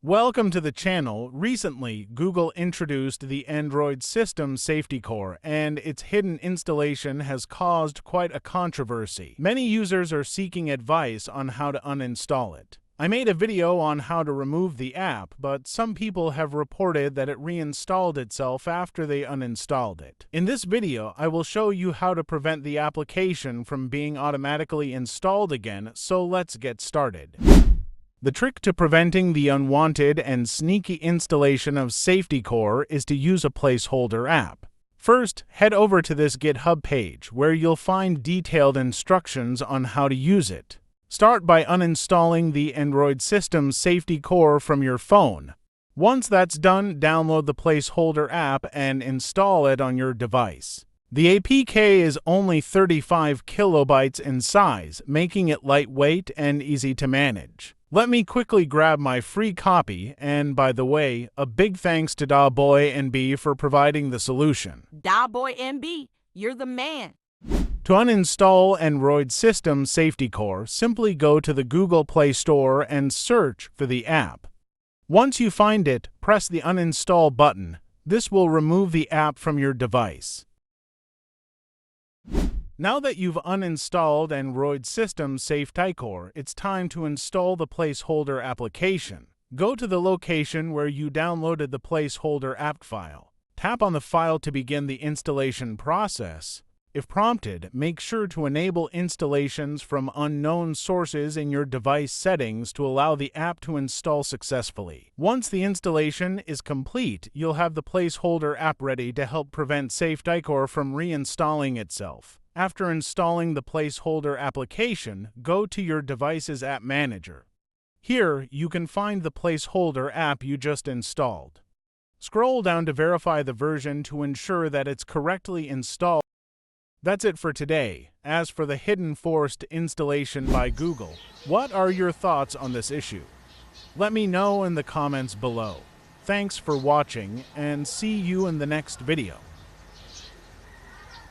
Welcome to the channel. Recently, Google introduced the Android System SafetyCore, and its hidden installation has caused quite a controversy. Many users are seeking advice on how to uninstall it. I made a video on how to remove the app, but some people have reported that it reinstalled itself after they uninstalled it. In this video, I will show you how to prevent the application from being automatically installed again, so let's get started. The trick to preventing the unwanted and sneaky installation of SafetyCore is to use a Placeholder app. First, head over to this GitHub page where you'll find detailed instructions on how to use it. Start by uninstalling the Android System SafetyCore from your phone. Once that's done, download the Placeholder app and install it on your device. The APK is only 35 kilobytes in size, making it lightweight and easy to manage. Let me quickly grab my free copy, and by the way, a big thanks to DaBoy for providing the solution. DaBoy, you're the man. To uninstall Android System SafetyCore, simply go to the Google Play Store and search for the app. Once you find it, press the uninstall button. This will remove the app from your device. Now that you've uninstalled Android System SafetyCore, it's time to install the Placeholder application. Go to the location where you downloaded the Placeholder app file. Tap on the file to begin the installation process. If prompted, make sure to enable installations from unknown sources in your device settings to allow the app to install successfully. Once the installation is complete, you'll have the Placeholder app ready to help prevent SafetyCore from reinstalling itself. After installing the Placeholder application, go to your device's app manager. Here, you can find the Placeholder app you just installed. Scroll down to verify the version to ensure that it's correctly installed. That's it for today. As for the hidden forced installation by Google, what are your thoughts on this issue? Let me know in the comments below. Thanks for watching, and see you in the next video.